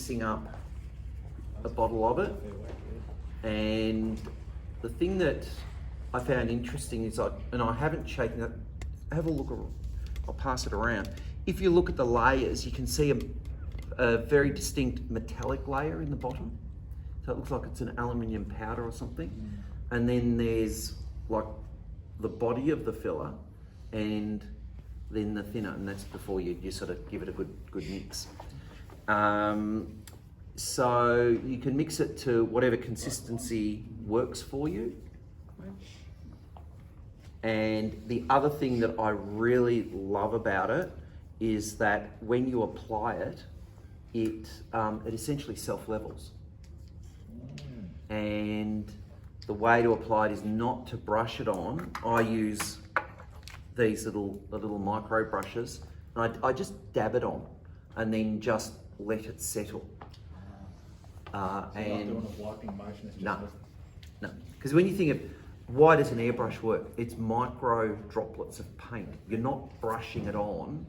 mixing up a bottle of it, and the thing that I found interesting is, and I haven't shaken it, have a look, I'll pass it around. If you look at the layers, you can see a very distinct metallic layer in the bottom. So it looks like it's an aluminium powder or something. And then there's like the body of the filler and then the thinner, and that's before you sort of give it a good mix. So you can mix it to whatever consistency works for you. And the other thing that I really love about it is that when you apply it, it essentially self-levels. And the way to apply it is not to brush it on. I use these little micro brushes, and I just dab it on and then just let it settle. So and not doing a wiping motion, it's just no, because when you think of why does an airbrush work, it's micro droplets of paint. You're not brushing it on,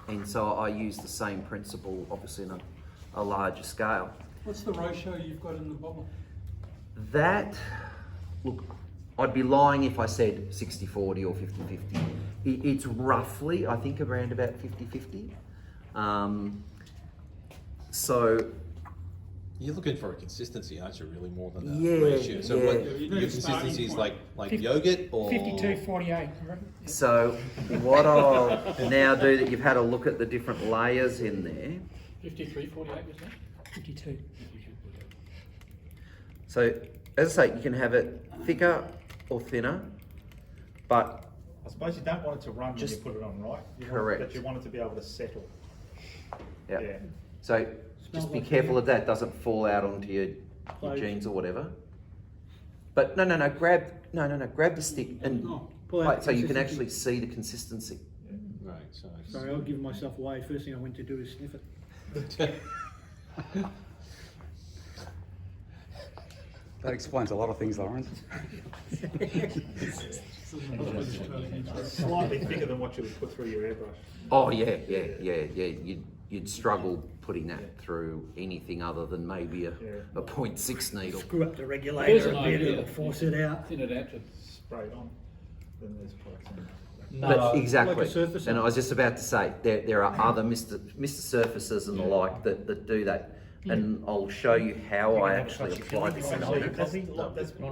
and so I use the same principle, obviously on a larger scale. What's the ratio you've got in the bottle? That, look, I'd be lying if I said 60-40 or 50-50. It's roughly, I think, around about 50-50. So you're looking for a consistency, aren't you? Really, more than a yeah, ratio. So yeah. what your consistency is like 50, yogurt or 52-48. I reckon. So what I'll now do that you've had a look at the different layers in there. 53-48 was that? 52. So as I say, you can have it thicker or thinner, but I suppose you don't want it to run when you put it on, right? Correct. But you want it to be able to settle. yeah. Yeah. So just be careful of that doesn't fall out onto your jeans or whatever. But no, grab the stick and wait, so you can actually see the consistency. right? So Sorry, I'll give myself away. First thing I went to do is sniff it. That explains a lot of things, Lawrence. Slightly thicker than what you would put through your airbrush. Oh yeah. You'd struggle putting that through anything other than maybe a 0.6 needle. Screw up the regulator a bit, it'll force it out. Thin it out to Spray it on. Then there's products in it. But exactly, Like a surfacer. and I was just about to say there are other Mr. Surfaces and the like that do that, and I'll show you how I actually apply this. That's Want to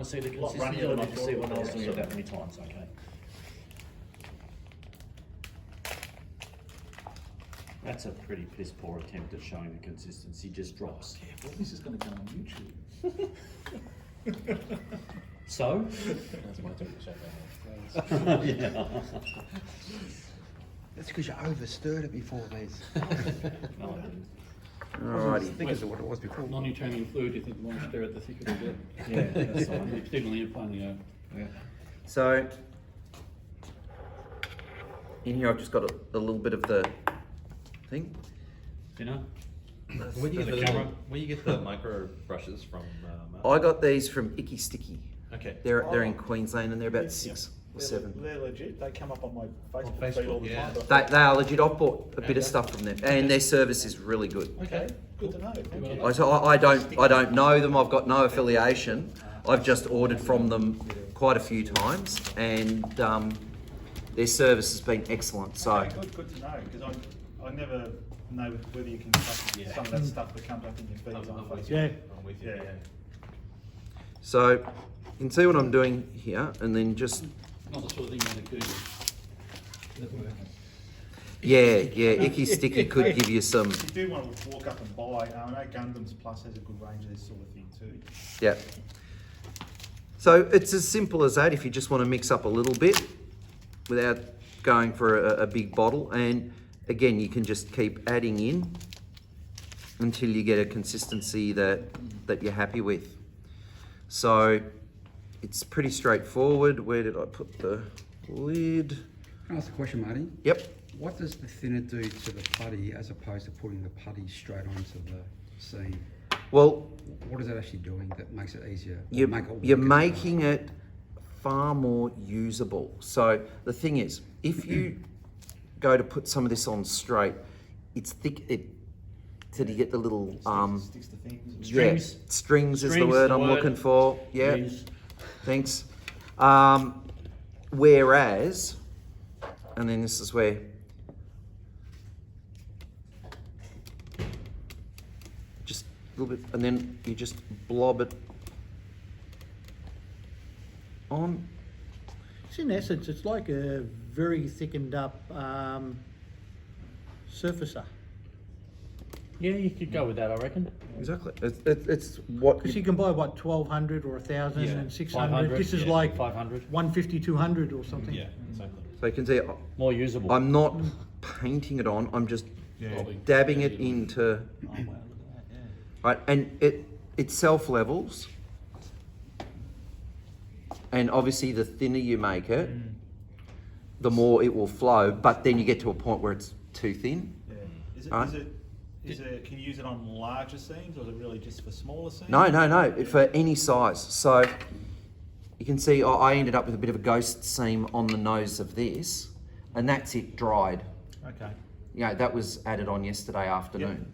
see the consistency or did you see what I was doing it that many times? Okay. That's a pretty piss poor attempt at showing the consistency, just drops. Well, this is going to go on YouTube. So? that's my turn to shake that hand. Yeah. That's because you overstirred it before, Les. No, I didn't. Alrighty. Thick as what it was before. non-Newtonian fluid, you think the more you stir it, the thicker it'll get. Yeah, that's fine. Particularly in playing Yeah. So in here I've just got a little bit of the thing. Thinner? Where do you For get the the camera? where you get the micro brushes from? I got these from Icky Sticky. Okay. They're in Queensland and they're about 6 or 7. They're legit. They come up on my Facebook, Facebook, feed all the yeah. time. They are legit. I've bought a bit of stuff from them, and their service is really good. Okay, good to know. Thank you. I don't know them. I've got no affiliation. I've just ordered from them quite a few times, and their service has been excellent. So Okay, good to know, because I never know whether you can trust some of that stuff that comes up in your feeds on Facebook. Yeah. I'm with you. Yeah. so you can see what I'm doing here, and then just Not the sort of thing you want to do. yeah, Icky Sticky could give you some. If you do want to walk up and buy, I know Gundams Plus has a good range of this sort of thing too. Yeah. So it's as simple as that if you just want to mix up a little bit without going for a big bottle. And again, you can just keep adding in until you get a consistency that you're happy with. So it's pretty straightforward. Where did I put the lid? Can I ask a question, Marty? Yep. What does the thinner do to the putty as opposed to putting the putty straight onto the seam? Well, What is it actually doing that makes it easier? Or you're make it you're work as making it far more usable. So the thing is, if you go to put some of this on straight, it's thick. So do you get the little Sticks to things. Strings. Yeah, strings is the Strings, word the I'm word. looking for. Yeah, Yes. thanks. Whereas, and then this is where just a little bit, and then you just blob it on. It's in essence, it's like a very thickened up surfacer. Yeah, you could go with that, I reckon. Exactly. It's what Because you can buy, what, 1,200 or 1,000 and 600. 500, This is yeah, like 500. 150, 200 or something. Yeah, exactly. so you can see. More usable. I'm not painting it on. I'm just dabbing it into. Right, and it self levels. And obviously, the thinner you make it, the more it will flow. But then you get to a point where it's too thin. Yeah. Right. Can you use it on larger seams, or is it really just for smaller seams? No, for any size. So you can see I ended up with a bit of a ghost seam on the nose of this, and that's it dried. Okay. Yeah, that was added on yesterday afternoon.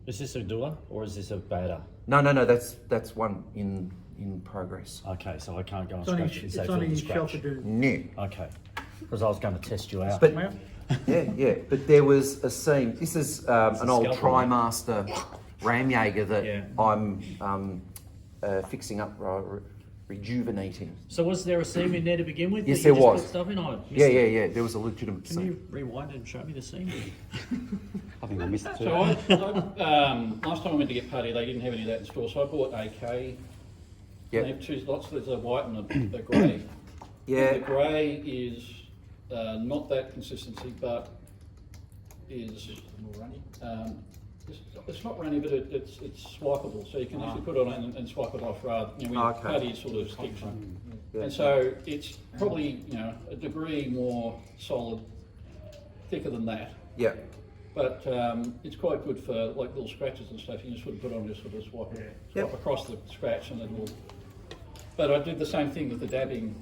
Is this a doer or is this a batter? No, that's one in progress. Okay, so I can't go and It's on scratch his, it and say it's fill on the his scratch. shelf to do. No. Okay, because I was going to test you out. But Well, yeah, but there was a seam. This is an old scalpel one. TriMaster Ramjager that Yeah. I'm fixing up, rejuvenating. So was there a seam in there to begin with? Yes, that you there just was. Put stuff in? I missed Yeah, it. there was a legitimate Can seam. you rewind and show me the seam? I think I missed it too. So last time I went to get putty, they didn't have any of that in store, so I bought AK. Yep. They have two lots, there's a white and a grey. Yeah. The grey is not that consistency, but is More runny. it's not runny, but it's swipeable, so you can actually put it on and swipe it off rather, you know, when Okay. putty sort of sticks on. Yeah. And so it's probably, a degree more solid, thicker than that. Yeah. But it's quite good for like little scratches and stuff. You can just sort of put on, just sort of swipe Yep. across the scratch, and it will. But I did the same thing with the dabbing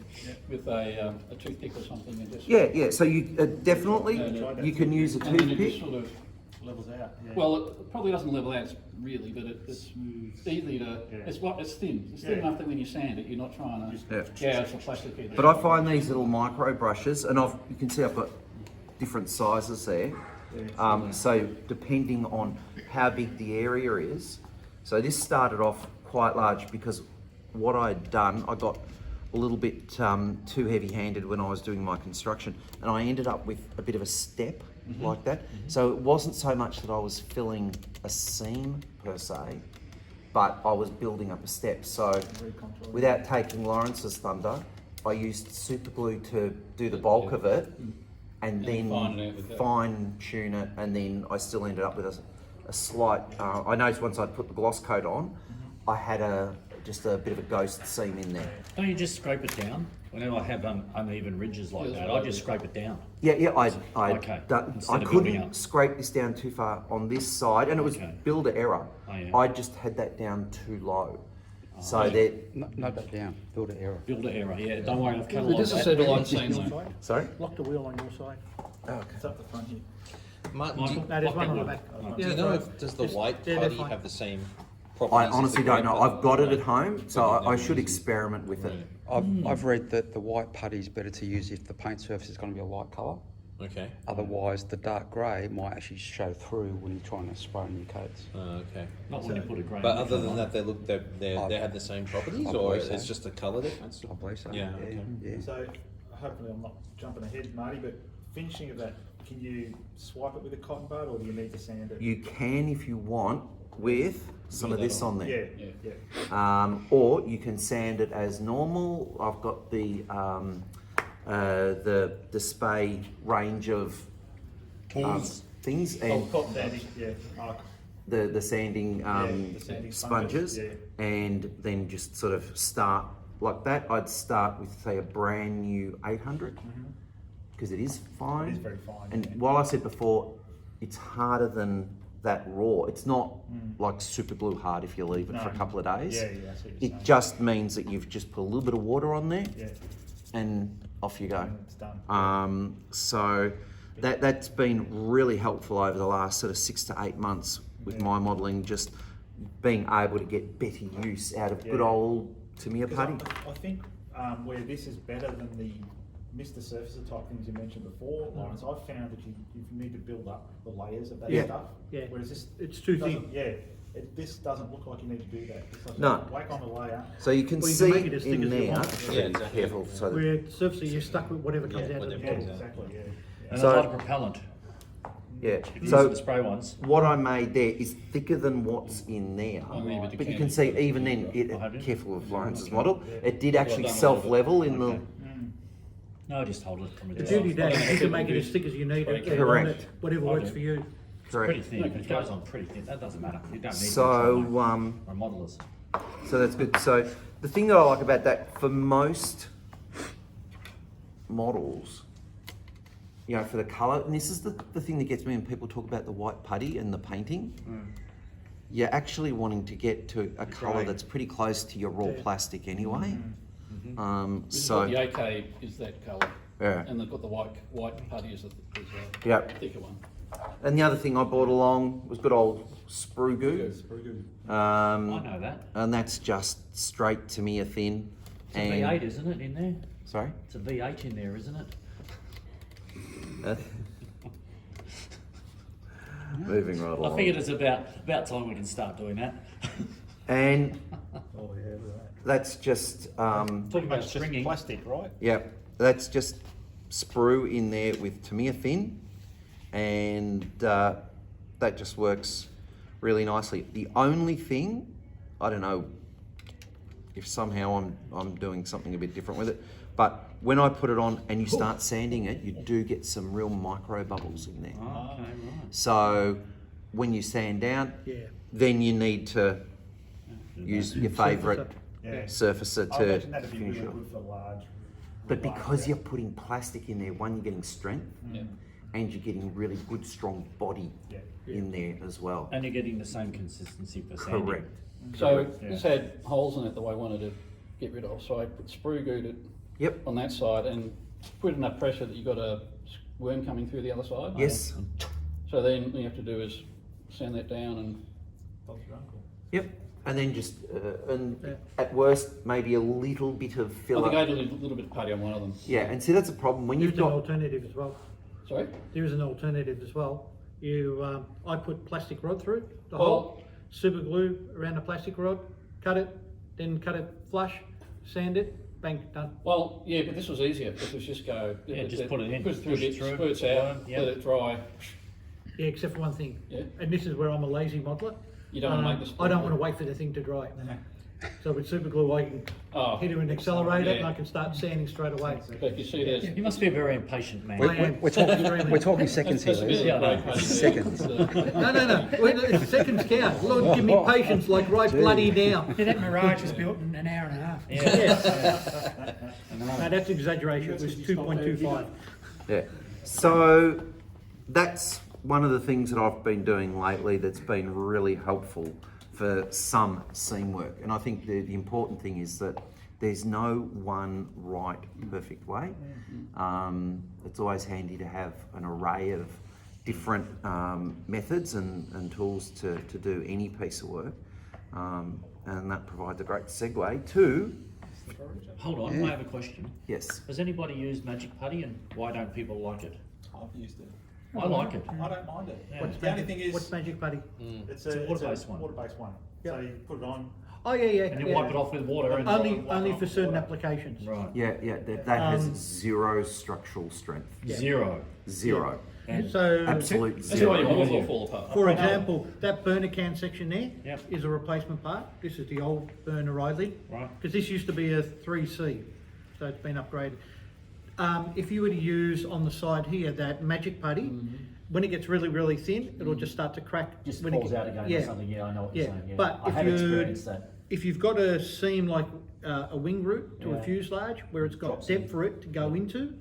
with a toothpick or something, and just Yeah. So you definitely Yeah. you can use a and then it just toothpick. sort of. Levels out. Yeah. Well, it probably doesn't level out really, but it's easy to. Yeah. It's thin. It's thin Yeah. enough that when you sand it, you're not trying to. Yeah. Gouge the plastic either. But I find these little micro brushes, and you can see I've got different sizes there. So depending on how big the area is, so this started off quite large because what I'd done, I got a little bit too heavy-handed when I was doing my construction, and I ended up with a bit of a step like that. So it wasn't so much that I was filling a seam per se, but I was building up a step. So without taking Lawrence's thunder, I used super glue to do the bulk of it, and then fine it out with that. fine tune it, and then I still ended up with a slight. I noticed once I'd put the gloss coat on, I had just a bit of a ghost seam in there. Don't you just scrape it down? Whenever I have uneven ridges like Yeah, that, that's I what I just do. scrape it down. Yeah, I Okay, instead I of building couldn't up. scrape this down too far on this side, and it was Okay. builder error. Oh, yeah. I just had that down too low, so yeah. that. Note that down, build an error. Builder error, yeah. Don't worry, I've It catalogued is a that. centerline seam your though. side. Sorry. Lock the wheel on your side. Oh, okay. It's up the front here. Martin, Michael? No, there's one on the back. do you know if does the Just- white yeah, they're putty fine. have the same I properties? as the honestly grey don't know. putty? I've got it Right. at home, so But you've I never should used it. experiment with it. I've read that the white putty is better to use if the paint surface is going to be a light colour. Okay. Otherwise, the dark grey might actually show through when you're trying to spray new coats. Okay. Not when you put a grey. But on other it. than that, they have the same properties, I or believe so. it's just a colour difference? I believe so. Yeah, okay. Yeah. So hopefully I'm not jumping ahead, Marty, but finishing of that, can you swipe it with a cotton bud, or do you need to sand it? You can, if you want, with some of that this on there. Yeah. Or you can sand it as normal. I've got the Spay range of things, Oh, and cotton sanding, yeah. Oh, the sanding the sanding sponges, sponges, yeah. and then just sort of start like that. I'd start with, say, a brand new 800, because it is fine. It is very fine, And yeah. while I said before, it's harder than that raw. It's not like super glue hard if you leave it for a No. couple of days. Yeah, I see what you're It saying. just means that you've just put a little bit of water on there, Yeah, and off you go. and it's done. So that's been really helpful over the last sort of 6 to 8 months with my modelling, just being able to get better use out of good old Tamiya 'Cause putty. I think where this is better than the Mr. Surfacer type things you mentioned before, Lawrence, I've found that you need to build up the layers of that Yeah. stuff. Yeah. Whereas this, It's too doesn't- thin. Yeah, this doesn't look like you need to do that. It's like No. whack on the layer. So you can Well, you see can make it as thick in as you there, want. just Yeah, be exactly. careful. So that, Where surface, you're stuck with whatever comes Yeah, out of whatever the Yeah, comes bottle. out. exactly, yeah. And So- a lot of propellant. yeah. If you use So the spray ones. what I made there is thicker than what's in there. I'll leave it to But you Ken. can see even then, Oh, have you? careful with Lawrence's Okay. model, it did actually done a self-level in the, Okay. No, just hold it from a The distance. beauty of that is you can make it as thick as you need it, and Correct. on it, whatever I works do. for you. It's pretty correct. thin. It goes on pretty thin. That doesn't matter. You don't need So, to. Or modelers. so that's good. So the thing that I like about that, for most models, you know, for the colour, and this is the thing that gets me when people talk about the white putty and the painting, you're actually wanting to get to a colour Grey. that's pretty close to your raw Yeah. plastic anyway. Which is So, what the AK is that colour. yeah. And they've got the white putty is a Yeah. thicker one. And the other thing I brought along was good old sprue goo. It's pretty good. I know that. And that's just straight to me a thin. It's a V8, isn't it, in there? Sorry? It's a V8 in there, isn't it? Moving right along. I figured it's about time we can start doing that. And Oh, yeah, look at that's just, Talking about that. It's just stringing. plastic, right? yeah, that's just sprue in there with Tamiya thin. And that just works really nicely. The only thing, I don't know if somehow I'm doing something a bit different with it, but when I put it on and you start sanding it, you do get some real micro bubbles in there. Oh, okay, right. So when you sand down, Yeah. then you need to use your favourite Yeah. surfacer I to imagine that'd be finish really it. good for large. But large, because yeah. you're putting plastic in there, one, you're getting strength, Yeah. and you're getting really good strong body Yeah. in there as well. And you're getting the same consistency for sanding. Correct. So Yeah. this had holes in it that I wanted to get rid of, so I put sprue gooed it Yep. on that side and put enough pressure that you got a worm coming through the other side. Yes. So then all you have to do is sand that down and Bob's your uncle. Yep. And then just, and Yeah. at worst, maybe a little bit of I think I filler. had a little bit of putty on one of them. Yeah, and see, that's a problem when There's you've an got. alternative as well. Sorry? There is an alternative as well. I put plastic rod through the Well- hole, super glue around the plastic rod, cut it, then cut it flush, sand it, bang, done. Well, yeah, but this was easier because it's just go. Yeah, just put it in, Push through a push it bit, through, squirts out, yeah. let it dry. Yeah, except for one thing. Yeah. And this is where I'm a lazy modeler. You don't want to make this. I don't want to wait for the thing to dry. So with super glue, I can Oh, hit it with an accelerator and Yeah. I can start sanding straight away. but you see there's. You must be a very impatient man. I am. We're talking seconds here, That's Les. a bit of Yeah, a break, mate. Seconds. No. Wait, seconds count. Lord, give me patience like right bloody now. Yeah, that Mirage was built in an hour and a half. Yeah. No, that's exaggeration. It was 2.25. Yeah. So that's one of the things that I've been doing lately that's been really helpful for some seam work. And I think the important thing is that there's no one right, perfect way. It's always handy to have an array of different methods and tools to do any piece of work. And that provides a great segue to, Hold on, I have a question. yes, Has anybody used Magic Putty and why don't people like it? I've used it. I like it. I don't mind it. Yeah. What's The only thing is, What's Magic Putty? it's a water-based one. Water-based one. Yep. So you put it on. Oh, yeah. And you wipe it off with water and... Only for certain applications. Right. yeah, that has zero structural strength. Yeah. Zero. Zero. And So, Absolute That's why zero. your models all fall apart. for example, that burner can section there Yep. is a replacement part. This is the old burner Riley. Right. Because this used to be a 3C, so it's been upgraded. If you were to use on the side here that Magic Putty, when it gets really, really thin, it'll just start to crack. Just when falls it, out again yeah. or something, yeah, I know what you're Yeah, saying, yeah. but I if have you- experienced that. If you've got a seam like a wing root to Yeah. a fuselage where it's got Drops depth in. for it to go into,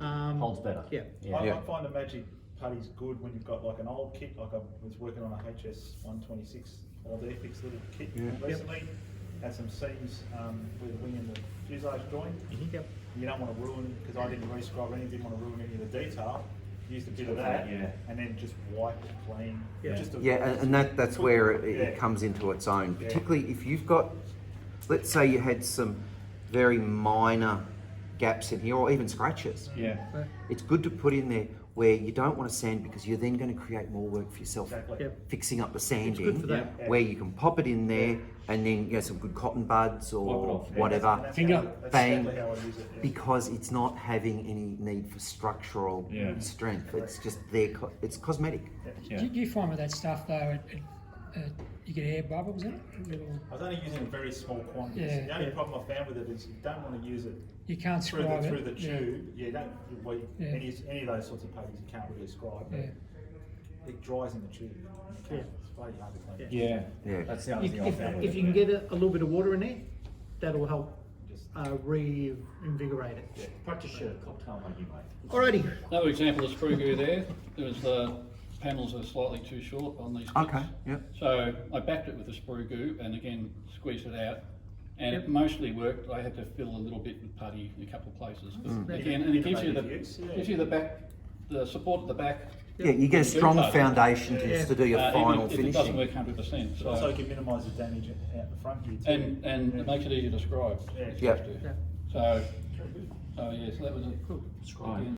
Holds better. yeah. Yeah. I find a Magic Putty's good when you've got like an old kit, like I was working on a HS 126 old Airfix little kit recently. Had some seams where the wing and the fuselage join. Yep. You don't want to ruin, because I didn't rescribe anything, didn't want to ruin any of the detail. used a bit of that, Yeah. and then just wiped clean. Yeah. Just a- Yeah, and that's where it Yeah. comes into its own, Yeah. particularly if you've got, let's say you had some very minor gaps in here or even scratches. Yeah. It's good to put in there where you don't want to sand because you're then going to create more work for yourself. Exactly. Yep. Fixing up the It's sanding, good for that. Yeah. where you can pop it in there and then some good cotton buds Wipe it or off. Yeah, whatever, that's Finger. That's bang, exactly how I use it. Yeah. because it's not having any need for structural Yeah. strength. It's just there. It's cosmetic. Yeah. Do you find with that stuff though, you get air bubbles in it? Little, I was only using in very small quantities. Yeah. The only Yeah. problem I found with it is you don't want to use it you can't through scribe the it. tube. Yeah, you don't. Well, Yeah. any of those sorts of putties you can't really scribe. But Yeah. it dries in the tube. Yeah. It's bloody hard to clean. Yeah. Yeah. Yeah. That's the only thing I If, found with if it. you can get a little bit of water in there, that'll help Just reinvigorate it. Practice your cocktail making, mate. Alrighty. Another example of sprue goo there, the panels are slightly too short on these kits. Okay. Yep. So I backed it with the sprue goo and again squeezed it out. And Yep. it mostly worked. I had to fill a little bit with putty in a couple of places. But Mm. again, and it gives you Innovative use, yeah. gives you the back, the support at the back. Yeah, you get a strong foundation just to do your even final if it doesn't finishing. work 100%. But also you So, can minimise the damage out the front here too. and it makes it easier to scribe. Yeah. It's Yep. supposed to. Yeah. So, so yeah, so that was a Scribe. again,